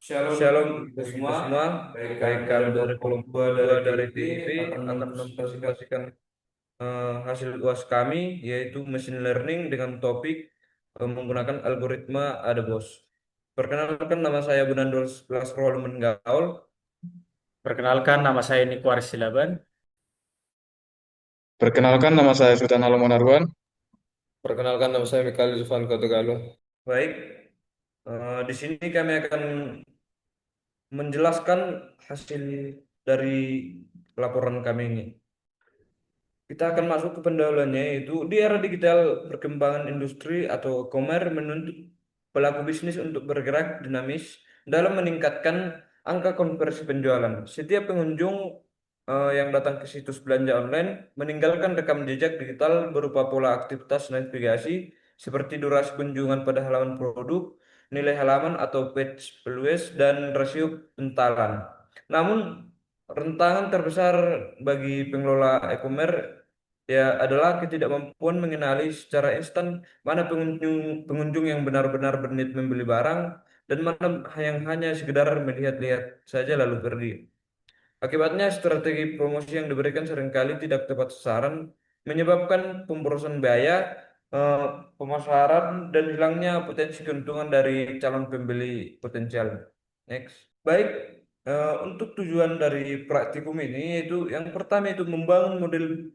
Shalom Shalom kita untuk kita semua. semua. Baik, Baik, kami kami dari dari kelompok kelompok 2 dari 2 dari TIV TIV akan akan mempresentasikan mempresentasikan hasil UAS kami, yaitu Machine Learning dengan topik menggunakan algoritma AdaBoss. Perkenalkan, nama saya Bunandol Lasrol Menggaul. Perkenalkan, nama saya Niko Arsilaban. Perkenalkan, nama saya Sultan Haloman Arwan. Perkenalkan, nama saya Mikhail Zufan Kotogalo. Baik, di sini kami akan menjelaskan hasil dari laporan kami ini. Kita akan masuk ke pendahuluannya, yaitu di era digital perkembangan industri atau e-commerce menuntut pelaku bisnis untuk bergerak dinamis dalam meningkatkan angka konversi penjualan. Setiap pengunjung yang datang ke situs belanja online meninggalkan rekam jejak digital berupa pola aktivitas navigasi seperti durasi kunjungan pada halaman produk, nilai halaman atau page views, dan rasio pentalan. Namun, rentangan terbesar bagi pengelola e-commerce adalah ketidakmampuan mengenali secara instan mana pengunjung yang benar-benar berniat membeli barang dan mana yang hanya sekedar melihat-lihat saja lalu pergi. Akibatnya, strategi promosi yang diberikan seringkali tidak tepat sasaran, menyebabkan pemborosan biaya, eh, pemasaran, dan hilangnya potensi keuntungan dari calon pembeli potensial. Next. Baik, untuk tujuan dari praktikum ini yaitu yang pertama itu membangun model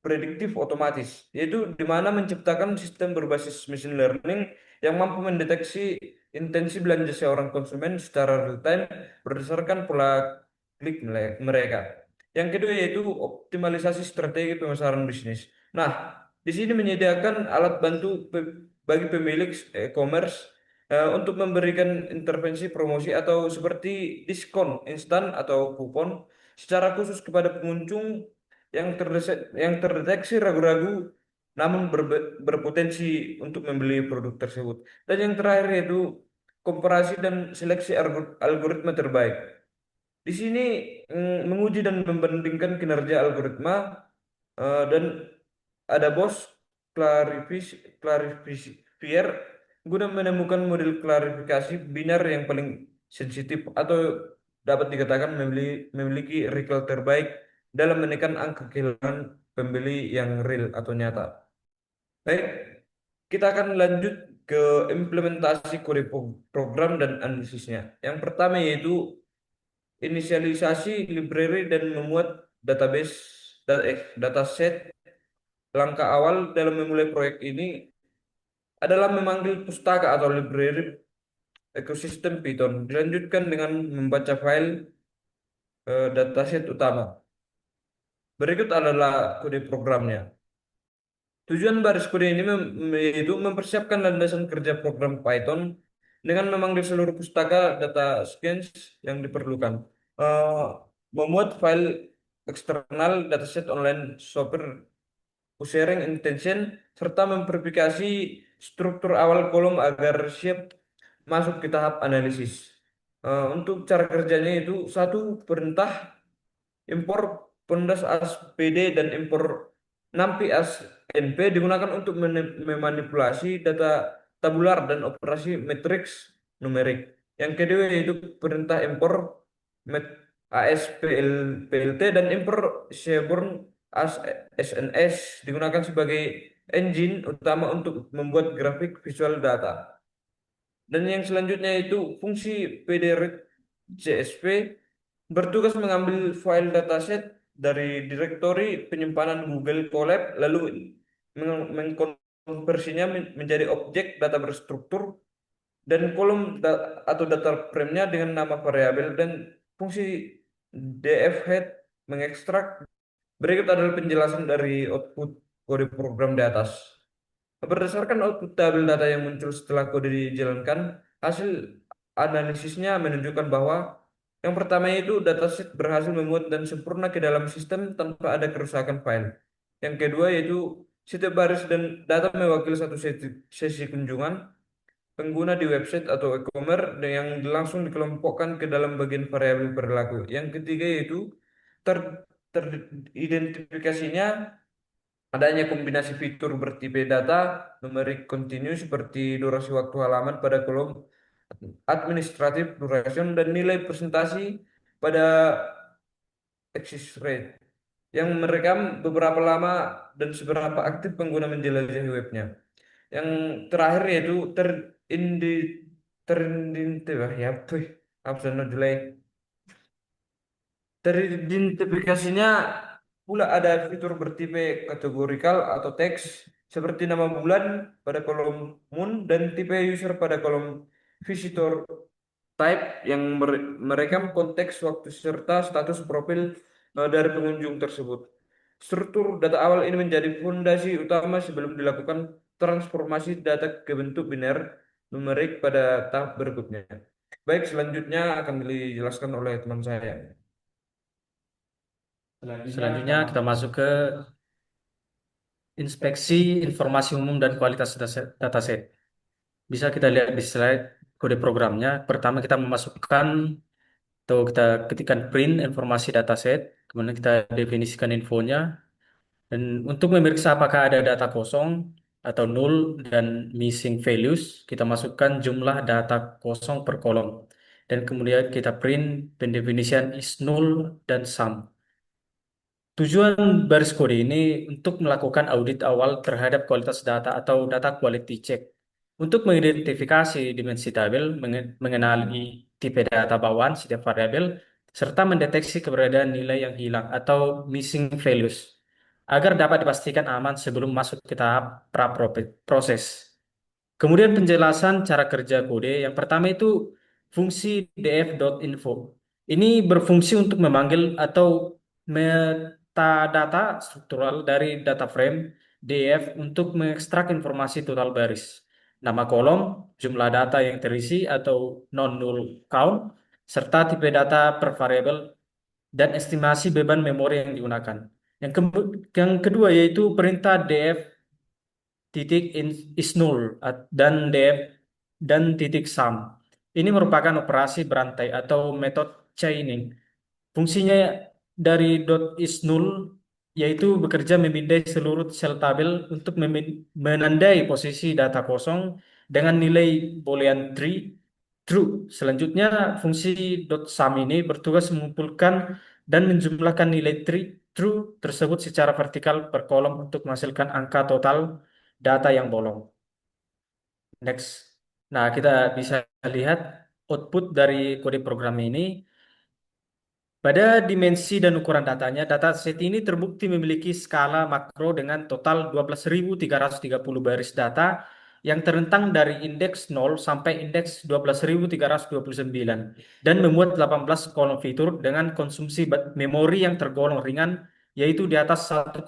prediktif otomatis, yaitu di mana menciptakan sistem berbasis machine learning yang mampu mendeteksi intensi belanja seorang konsumen secara real time berdasarkan pola klik mereka. Yang kedua yaitu optimalisasi strategi pemasaran bisnis. Nah, di sini menyediakan alat bantu bagi pemilik e-commerce untuk memberikan intervensi promosi atau seperti diskon instan atau kupon secara khusus kepada pengunjung yang terdeteksi ragu-ragu namun berpotensi untuk membeli produk tersebut. Dan yang terakhir yaitu komparasi dan seleksi algoritma terbaik. Di sini menguji dan membandingkan kinerja algoritma dan ada bos clarifier guna menemukan model klarifikasi binar yang paling sensitif atau dapat dikatakan memiliki recall terbaik dalam menekan angka kehilangan pembeli yang real atau nyata. Baik, kita akan lanjut ke implementasi kode program dan analisisnya. Yang pertama yaitu inisialisasi library dan memuat database dataset. Langkah awal dalam memulai proyek ini adalah memanggil pustaka atau library ekosistem Python. Dilanjutkan dengan membaca file dataset utama. Berikut adalah kode programnya. Tujuan baris kode ini yaitu mempersiapkan landasan kerja program Python dengan memanggil seluruh pustaka data scans yang diperlukan. Eh, Memuat file eksternal dataset online software sharing intention, serta memverifikasi struktur awal kolom agar siap masuk ke tahap analisis. Untuk cara kerjanya itu satu perintah impor pendas as PD dan impor nampi as NP digunakan untuk memanipulasi data tabular dan operasi matriks numerik. Yang kedua yaitu perintah impor met PLT dan impor Seaborn as SNS digunakan sebagai engine utama untuk membuat grafik visual data. Dan yang selanjutnya itu fungsi pdread CSV bertugas mengambil file dataset dari direktori penyimpanan Google Colab lalu mengkonversinya menjadi objek data berstruktur dan kolom atau data frame-nya dengan nama variabel dan fungsi dfhead mengekstrak. Berikut adalah penjelasan dari output kode program di atas. Berdasarkan output tabel data yang muncul setelah kode dijalankan, hasil analisisnya menunjukkan bahwa yang pertama itu dataset berhasil memuat dan sempurna ke dalam sistem tanpa ada kerusakan file. Yang kedua yaitu setiap baris dan data mewakili satu sesi kunjungan pengguna di website atau e-commerce yang langsung dikelompokkan ke dalam bagian variabel perilaku. Yang ketiga yaitu ter teridentifikasinya adanya kombinasi fitur bertipe data numerik kontinu seperti durasi waktu halaman pada kolom administratif, duration, dan nilai presentasi pada access rate yang merekam beberapa lama dan seberapa aktif pengguna menjelajahi webnya. Yang terakhir yaitu terindi terindikasi ya, tuh, apa delay. Teridentifikasinya pula ada fitur bertipe kategorikal atau teks seperti nama bulan pada kolom moon dan tipe user pada kolom visitor type yang merekam konteks waktu serta status profil dari pengunjung tersebut. Struktur data awal ini menjadi fondasi utama sebelum dilakukan transformasi data ke bentuk biner numerik pada tahap berikutnya. Baik, selanjutnya akan dijelaskan oleh teman saya. Selanjutnya kita masuk ke inspeksi informasi umum dan kualitas dataset. Bisa kita lihat di slide kode programnya. Pertama kita memasukkan atau kita ketikkan print informasi dataset, kemudian kita definisikan infonya. Dan untuk memeriksa apakah ada data kosong atau null dan missing values, kita masukkan jumlah data kosong per kolom. Dan kemudian kita print pendefinisian is null dan sum. Tujuan baris kode ini untuk melakukan audit awal terhadap kualitas data atau data quality check. Untuk mengidentifikasi dimensi tabel, mengenali tipe data bawaan setiap variabel, serta mendeteksi keberadaan nilai yang hilang atau missing values, agar dapat dipastikan aman sebelum masuk ke tahap proses. Kemudian penjelasan cara kerja kode. Yang pertama itu fungsi df.info. Ini berfungsi untuk memanggil atau metadata struktural dari data frame df untuk mengekstrak informasi total baris. Nama kolom, jumlah data yang terisi atau non-null count, serta tipe data per variabel dan estimasi beban memori yang digunakan. Yang kedua yaitu perintah df titik is null dan def dan titik sum. Ini merupakan operasi berantai atau metode chaining. Fungsinya dari dot is null yaitu bekerja memindai seluruh sel tabel untuk menandai posisi data kosong dengan nilai boolean true. Selanjutnya fungsi dot sum ini bertugas mengumpulkan dan menjumlahkan nilai true tersebut secara vertikal per kolom untuk menghasilkan angka total data yang bolong. Next. Nah, kita bisa lihat output dari kode program ini. Pada dimensi dan ukuran datanya, dataset ini terbukti memiliki skala makro dengan total 12.330 baris data yang terentang dari indeks 0 sampai indeks 12.329 dan memuat 18 kolom fitur dengan konsumsi memori yang tergolong ringan yaitu di atas 1,5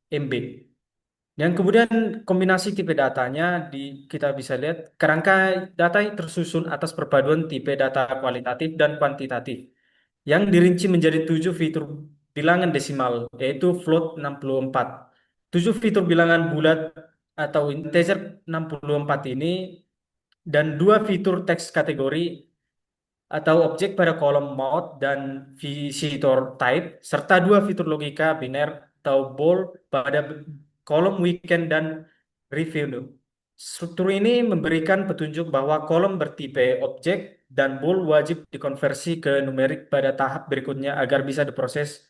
MB. Yang kemudian kombinasi tipe datanya kita bisa lihat kerangka data tersusun atas perpaduan tipe data kualitatif dan kuantitatif yang dirinci menjadi 7 fitur bilangan desimal yaitu float 64. 7 fitur bilangan bulat atau integer 64 ini dan 2 fitur teks kategori atau objek pada kolom mount dan visitor type serta 2 fitur logika biner atau bool pada kolom weekend dan review. Struktur ini memberikan petunjuk bahwa kolom bertipe objek dan bool wajib dikonversi ke numerik pada tahap berikutnya agar bisa diproses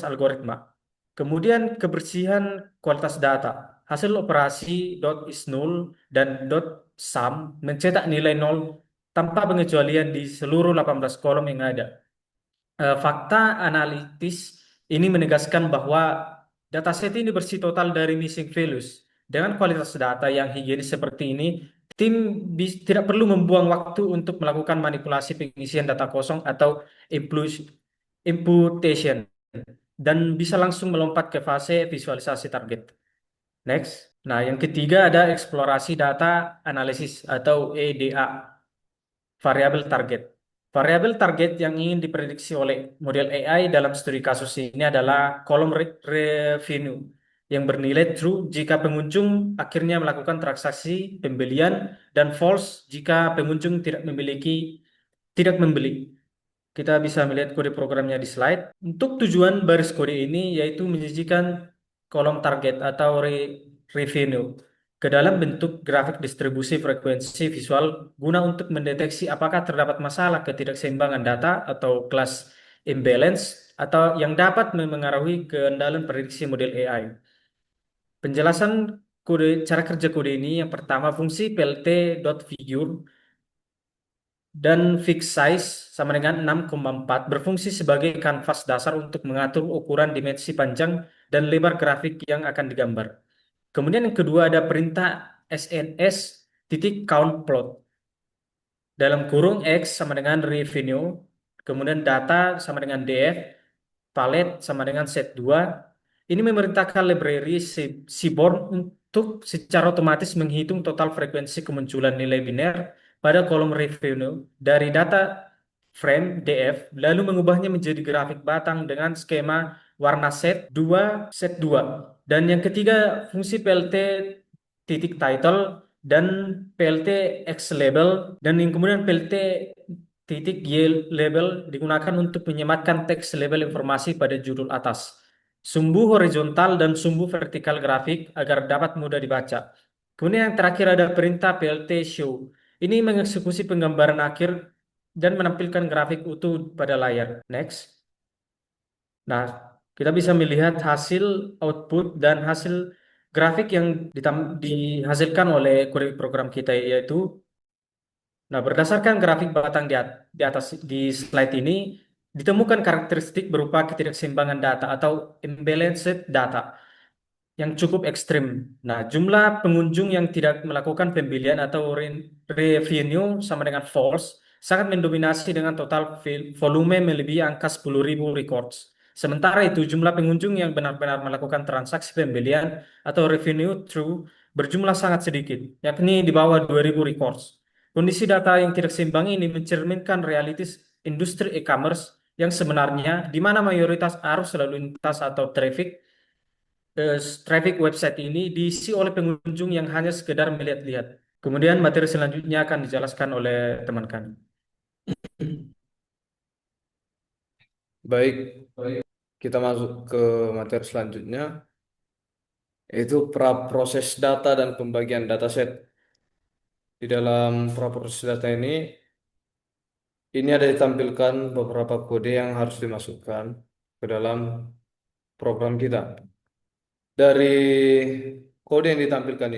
algoritma. Kemudian kebersihan kualitas data. Hasil operasi .is null dan .sum mencetak nilai 0 tanpa pengecualian di seluruh 18 kolom yang ada. Fakta analitis ini menegaskan bahwa dataset ini bersih total dari missing values. Dengan kualitas data yang higienis seperti ini, tim tidak perlu membuang waktu untuk melakukan manipulasi pengisian data kosong atau imputation dan bisa langsung melompat ke fase visualisasi target. Next. Nah, yang ketiga ada eksplorasi data analisis atau EDA, variabel target. Variabel target yang ingin diprediksi oleh model AI dalam studi kasus ini adalah kolom revenue yang bernilai true jika pengunjung akhirnya melakukan transaksi pembelian dan false jika pengunjung tidak membeli. Kita bisa melihat kode programnya di slide. Untuk tujuan baris kode ini yaitu menyajikan kolom target atau revenue. ke dalam bentuk grafik distribusi frekuensi visual guna untuk mendeteksi apakah terdapat masalah ketidakseimbangan data atau kelas imbalance atau yang dapat memengaruhi keandalan prediksi model AI. Penjelasan cara kerja kode ini yang pertama fungsi plt.figure dan fixed size sama dengan 6,4 berfungsi sebagai kanvas dasar untuk mengatur ukuran dimensi panjang dan lebar grafik yang akan digambar. Kemudian yang kedua ada perintah SNS titik count plot. Dalam kurung X sama dengan revenue, kemudian data sama dengan DF, palet sama dengan set 2. Ini memerintahkan library Seaborn untuk secara otomatis menghitung total frekuensi kemunculan nilai biner pada kolom revenue dari data frame DF, lalu mengubahnya menjadi grafik batang dengan skema warna set 2. Dan yang ketiga, fungsi PLT titik title dan PLT X label dan yang kemudian PLT titik Y label digunakan untuk menyematkan teks label informasi pada judul atas, sumbu horizontal dan sumbu vertikal grafik agar dapat mudah dibaca. Kemudian yang terakhir ada perintah PLT show. Ini mengeksekusi penggambaran akhir dan menampilkan grafik utuh pada layar. Next. Nah, kita bisa melihat hasil output dan hasil grafik yang dihasilkan oleh query program kita, yaitu nah, berdasarkan grafik batang di atas di slide ini ditemukan karakteristik berupa ketidakseimbangan data atau imbalanced data yang cukup ekstrim. Nah, jumlah pengunjung yang tidak melakukan pembelian atau revenue sama dengan false sangat mendominasi dengan total volume melebihi angka 10.000 records. Sementara itu, jumlah pengunjung yang benar-benar melakukan transaksi pembelian atau revenue true berjumlah sangat sedikit, yakni di bawah 2.000 records. Kondisi data yang tidak seimbang ini mencerminkan realitas industri e-commerce yang sebenarnya, di mana mayoritas arus lalu lintas atau traffic website ini diisi oleh pengunjung yang hanya sekedar melihat-lihat. Kemudian materi selanjutnya akan dijelaskan oleh teman kami. Baik, kita masuk ke materi selanjutnya, yaitu pra-proses data dan pembagian dataset. Di dalam pra-proses data ini ada ditampilkan beberapa kode yang harus dimasukkan ke dalam program kita. Dari kode yang ditampilkan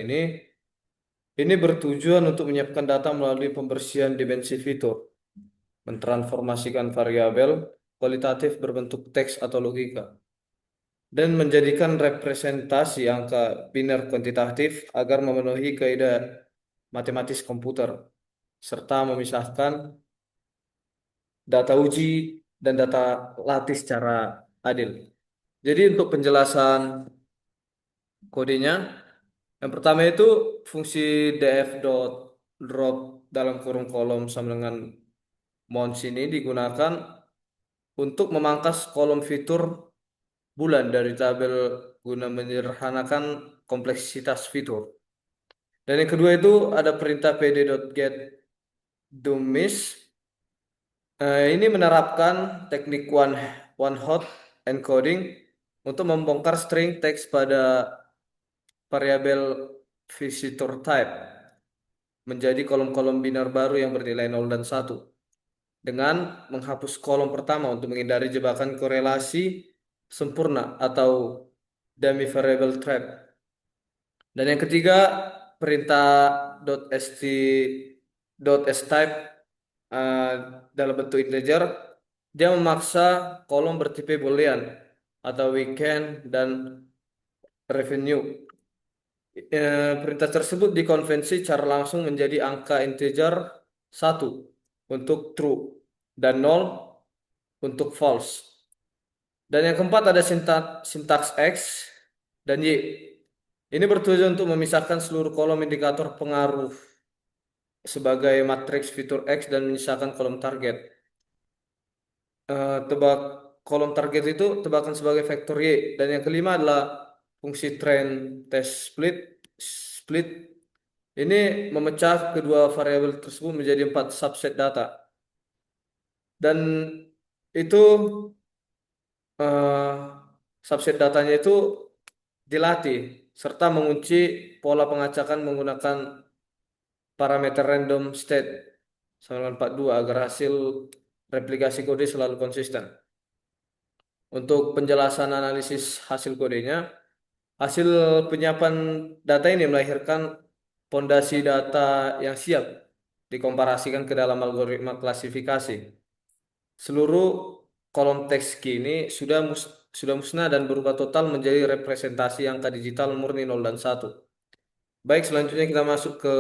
ini bertujuan untuk menyiapkan data melalui pembersihan dimensi fitur, mentransformasikan variabel kualitatif berbentuk teks atau logika, dan menjadikan representasi angka biner kuantitatif agar memenuhi kaidah matematis komputer, serta memisahkan data uji dan data latih secara adil. Jadi untuk penjelasan kodenya, yang pertama itu fungsi df.drop dalam kurung kolom sama dengan mount ini digunakan untuk memangkas kolom fitur bulan dari tabel guna menyederhanakan kompleksitas fitur. Dan yang kedua itu ada perintah pd.get dummies. Ini menerapkan teknik one hot encoding untuk membongkar string teks pada variabel visitor type menjadi kolom-kolom biner baru yang bernilai 0 dan 1 dengan menghapus kolom pertama untuk menghindari jebakan korelasi sempurna atau dummy variable trap. Dan yang ketiga perintah .st.type dalam bentuk integer, dia memaksa kolom bertipe boolean atau weekend dan revenue. Perintah tersebut dikonvensi secara langsung menjadi angka integer 1 untuk true dan 0 untuk false. Dan yang keempat ada sintaks X dan Y. Ini bertujuan untuk memisahkan seluruh kolom indikator pengaruh sebagai matriks fitur X dan menyisakan kolom target. Tebak kolom target itu tebakan sebagai vektor Y. Dan yang kelima adalah fungsi trend test split. Ini memecah kedua variabel tersebut menjadi 4 subset data. Dan itu subset datanya itu dilatih serta mengunci pola pengacakan menggunakan parameter random state 942 agar hasil replikasi kode selalu konsisten. Untuk penjelasan analisis hasil kodenya, hasil penyiapan data ini melahirkan fondasi data yang siap dikomparasikan ke dalam algoritma klasifikasi. Seluruh kolom teks kini sudah musnah dan berubah total menjadi representasi angka digital murni 0 dan 1. Baik, selanjutnya kita masuk ke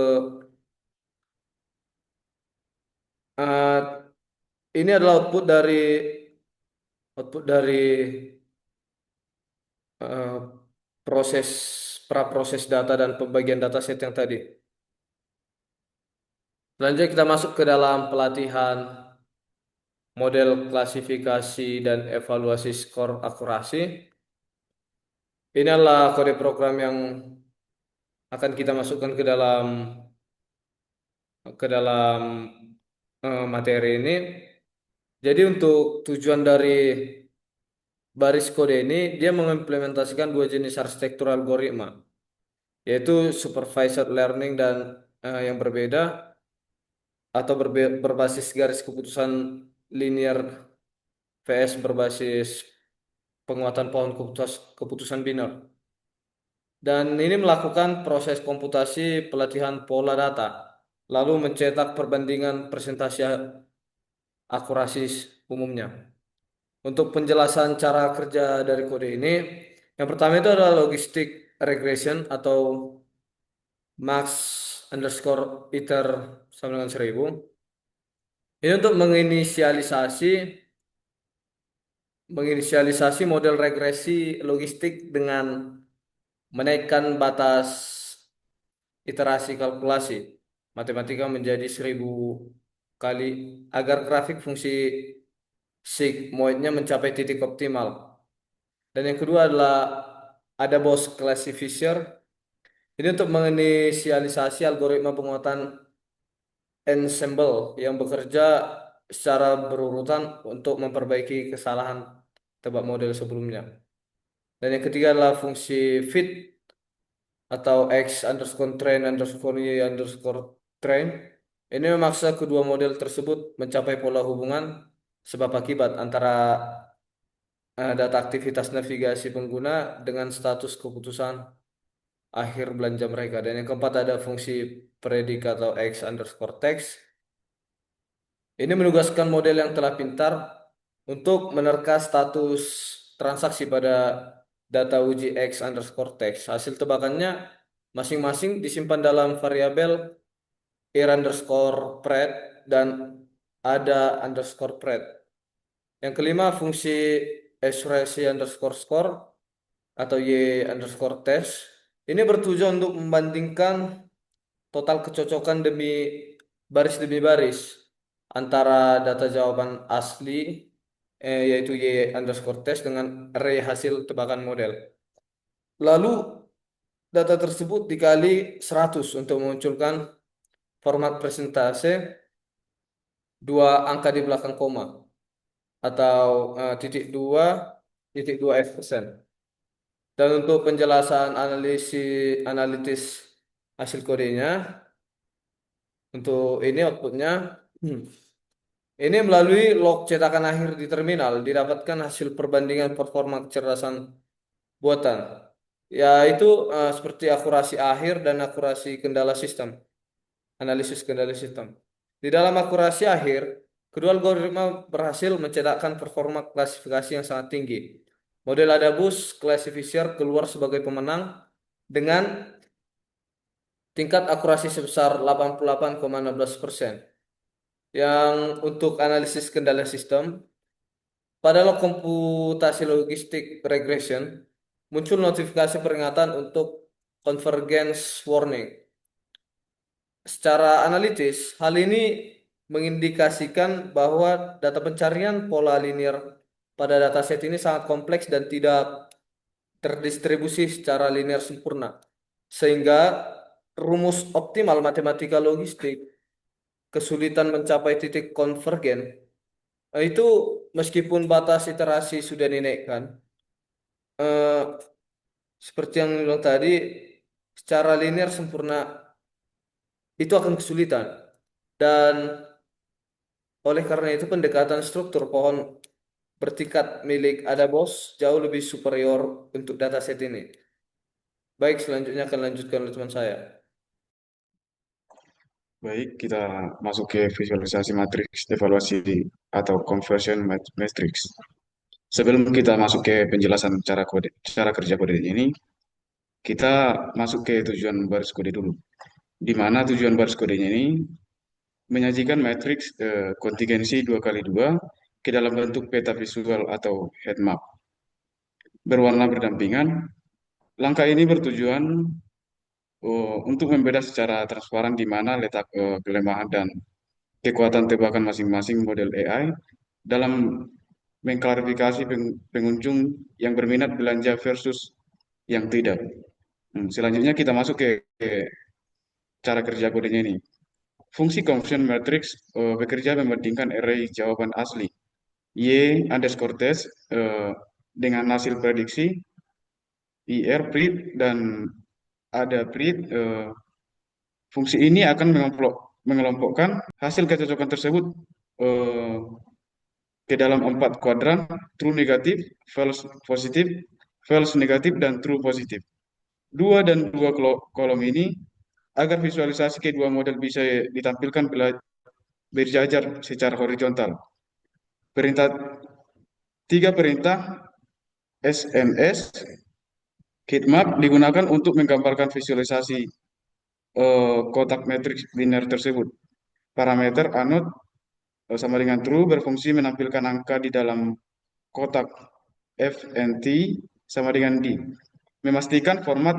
eh, ini adalah output dari eh, proses praproses data dan pembagian dataset yang tadi. Selanjutnya kita masuk ke dalam pelatihan model klasifikasi dan evaluasi skor akurasi. Ini adalah kode program yang akan kita masukkan ke dalam materi ini. Jadi untuk tujuan dari baris kode ini, dia mengimplementasikan dua jenis arsitektur algoritma, yaitu supervised learning dan yang berbeda atau berbasis garis keputusan linear vs berbasis penguatan pohon keputusan biner. Dan ini melakukan proses komputasi pelatihan pola data, lalu mencetak perbandingan presentasi akurasi umumnya. Untuk penjelasan cara kerja dari kode ini, yang pertama itu adalah logistic regression atau max underscore iter sama dengan 1000. Ini untuk menginisialisasi model regresi logistik dengan menaikkan batas iterasi kalkulasi matematika menjadi 1000 kali agar grafik fungsi sigmoidnya mencapai titik optimal. Dan yang kedua adalah ada Bose classifier. Ini untuk menginisialisasi algoritma penguatan ensemble yang bekerja secara berurutan untuk memperbaiki kesalahan tebak model sebelumnya. Dan yang ketiga adalah fungsi fit atau x underscore train underscore y underscore train. Ini memaksa kedua model tersebut mencapai pola hubungan sebab akibat antara data aktivitas navigasi pengguna dengan status keputusan akhir belanja mereka. Dan yang keempat ada fungsi predikat atau x underscore text. Ini menugaskan model yang telah pintar untuk menerka status transaksi pada data uji x underscore text. Hasil tebakannya masing-masing disimpan dalam variabel ir underscore pred dan ada underscore pred. Yang kelima fungsi accuracy underscore score atau y underscore test. Ini bertujuan untuk membandingkan total kecocokan demi baris antara data jawaban asli yaitu y underscore test dengan array hasil tebakan model. Lalu data tersebut dikali 100 untuk memunculkan format presentase dua angka di belakang koma atau titik dua f%. Dan untuk penjelasan analitis hasil kodenya, untuk ini outputnya, ini melalui log cetakan akhir di terminal didapatkan hasil perbandingan performa kecerdasan buatan, yaitu seperti akurasi akhir dan akurasi kendala sistem, analisis kendala sistem. Di dalam akurasi akhir, kedua algoritma berhasil mencetakkan performa klasifikasi yang sangat tinggi. Model Adabus Classifier keluar sebagai pemenang dengan tingkat akurasi sebesar 88,16%. Yang untuk analisis kendala sistem, pada log komputasi logistik regression, muncul notifikasi peringatan untuk convergence warning. Secara analitis, hal ini mengindikasikan bahwa data pencarian pola linear pada dataset ini sangat kompleks dan tidak terdistribusi secara linear sempurna. Sehingga rumus optimal matematika logistik kesulitan mencapai titik konvergen. Itu meskipun batas iterasi sudah dinaikkan, eh, seperti yang bilang tadi, secara linear sempurna itu akan kesulitan. Dan oleh karena itu pendekatan struktur pohon bertingkat milik Adabos jauh lebih superior untuk dataset ini. Baik, selanjutnya akan lanjutkan oleh teman saya. Baik, kita masuk ke visualisasi matriks evaluasi atau conversion matrix. Sebelum kita masuk ke penjelasan cara kerja kode ini, kita masuk ke tujuan baris kode dulu. Di mana tujuan baris kodenya ini menyajikan matriks kontingensi 2x2 ke dalam bentuk peta visual atau heat map berwarna berdampingan. Langkah ini bertujuan untuk membedah secara transparan di mana letak kelemahan dan kekuatan tebakan masing-masing model AI dalam mengklarifikasi pengunjung yang berminat belanja versus yang tidak. Selanjutnya kita masuk ke cara kerja kodenya ini. Fungsi conversion matrix bekerja membandingkan array jawaban asli Y underscore test dengan hasil prediksi IR print dan ada print. Fungsi ini akan mengelompokkan hasil kecocokan tersebut eh, ke dalam 4 kuadran, true negatif, false positif, false negatif, dan true positif. Dua dan dua kolom ini agar visualisasi kedua model bisa ditampilkan berjajar secara horizontal. Tiga perintah SMS heatmap digunakan untuk menggambarkan visualisasi kotak matriks linear tersebut. Parameter anode sama dengan true berfungsi menampilkan angka di dalam kotak F and T sama dengan D. Memastikan format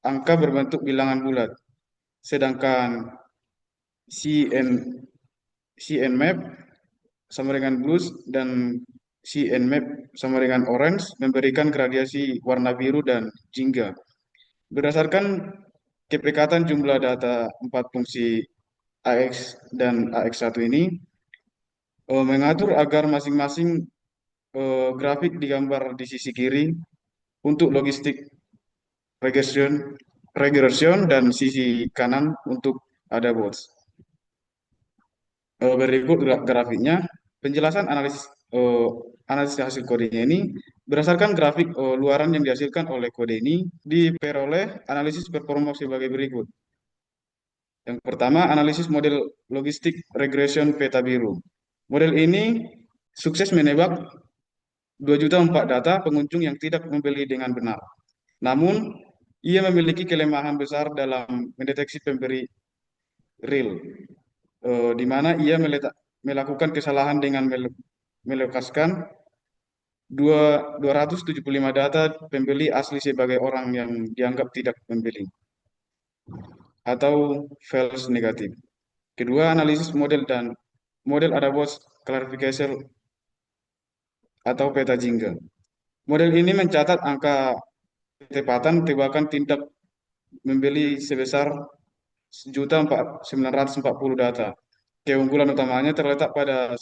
angka berbentuk bilangan bulat. Sedangkan CN, CNMap sama dengan blues dan CNMap sama dengan orange memberikan gradiasi warna biru dan jingga. Berdasarkan kepekatan jumlah data 4 fungsi AX dan AX1 ini mengatur agar masing-masing grafik digambar di sisi kiri untuk logistik regression dan sisi kanan untuk ada bots. Berikut grafiknya. Penjelasan analisis hasil kodenya ini berdasarkan grafik luaran yang dihasilkan oleh kode ini diperoleh analisis performa sebagai berikut. Yang pertama, analisis model logistik regression peta biru. Model ini sukses menebak 2.004 data pengunjung yang tidak membeli dengan benar. Namun, ia memiliki kelemahan besar dalam mendeteksi pemberi real, di mana ia melakukan kesalahan dengan melekaskan 275 data pembeli asli sebagai orang yang dianggap tidak membeli atau false negatif. Kedua, analisis model Adabos clarification atau peta jingga. Model ini mencatat angka ketepatan tebakan tindak membeli sebesar 1.940 data. Keunggulan utamanya terletak pada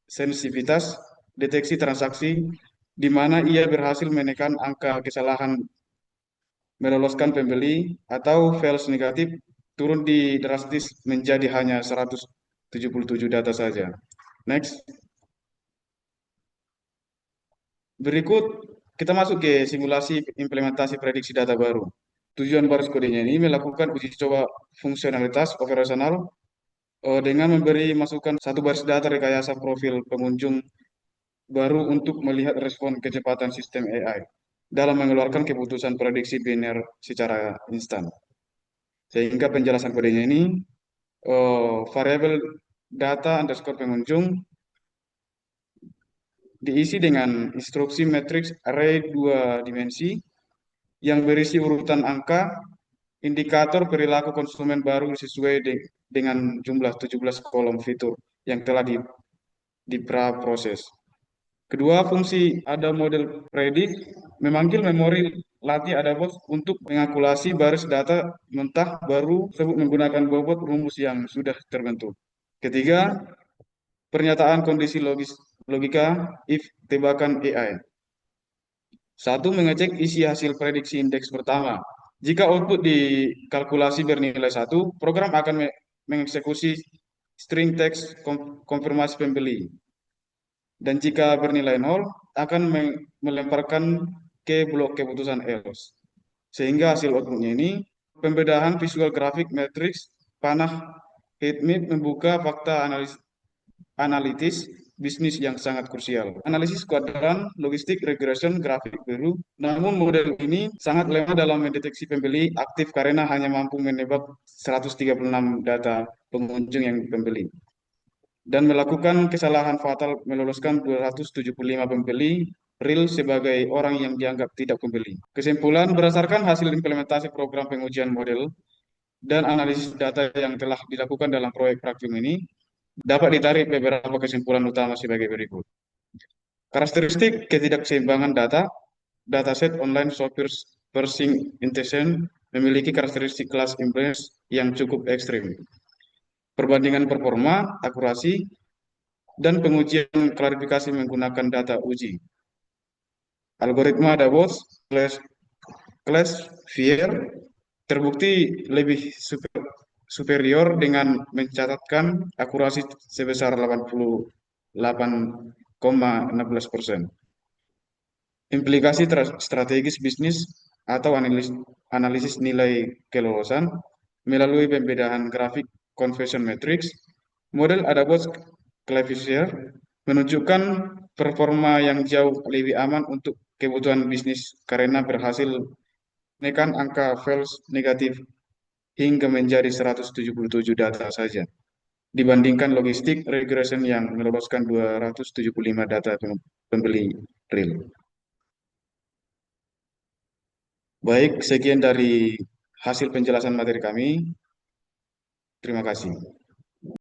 sensitivitas deteksi transaksi, di mana ia berhasil menekan angka kesalahan meloloskan pembeli atau false negatif turun di drastis menjadi hanya 177 data saja. Next. Berikut kita masuk ke simulasi implementasi prediksi data baru. Tujuan baris kodenya ini melakukan uji coba fungsionalitas operasional dengan memberi masukan satu baris data rekayasa profil pengunjung baru untuk melihat respon kecepatan sistem AI dalam mengeluarkan keputusan prediksi biner secara instan. Sehingga penjelasan kodenya ini variabel data underscore pengunjung diisi dengan instruksi matriks array 2 dimensi yang berisi urutan angka indikator perilaku konsumen baru sesuai dengan jumlah 17 kolom fitur yang telah diproses. Kedua, fungsi ada model predik memanggil memori latih Adabos untuk mengakulasi baris data mentah baru tersebut menggunakan bobot rumus yang sudah terbentuk. Ketiga, pernyataan kondisi logika if tebakan AI. Satu, mengecek isi hasil prediksi indeks pertama. Jika output dikalkulasi bernilai 1, program akan mengeksekusi string teks konfirmasi pembeli. Dan jika bernilai 0, akan melemparkan ke blok keputusan else. Sehingga hasil outputnya ini, pembedahan visual grafik matrix, panah, heatmap membuka fakta analitis bisnis yang sangat krusial. Analisis kuadran, logistik, regression, grafik biru. Namun model ini sangat lemah dalam mendeteksi pembeli aktif karena hanya mampu menebak 136 data pengunjung yang pembeli. Dan melakukan kesalahan fatal meloloskan 275 pembeli real sebagai orang yang dianggap tidak pembeli. Kesimpulan, berdasarkan hasil implementasi program pengujian model dan analisis data yang telah dilakukan dalam proyek Praktrum ini, dapat ditarik beberapa kesimpulan utama sebagai berikut. Karakteristik ketidakseimbangan data, dataset online software parsing intention memiliki karakteristik kelas imbalance yang cukup ekstrim. Perbandingan performa, akurasi, dan pengujian klarifikasi menggunakan data uji. Algoritma Davos Classifier terbukti lebih superior dengan mencatatkan akurasi sebesar 88,16%. Implikasi strategis bisnis atau analisis nilai kelolosan melalui pembedahan grafik conversion matrix, model Adabot Classifier menunjukkan performa yang jauh lebih aman untuk kebutuhan bisnis karena berhasil menekan angka false negatif hingga menjadi 177 data saja, dibandingkan logistik regression yang meloloskan 275 data pembeli real. Baik, sekian dari hasil penjelasan materi kami. Terima kasih.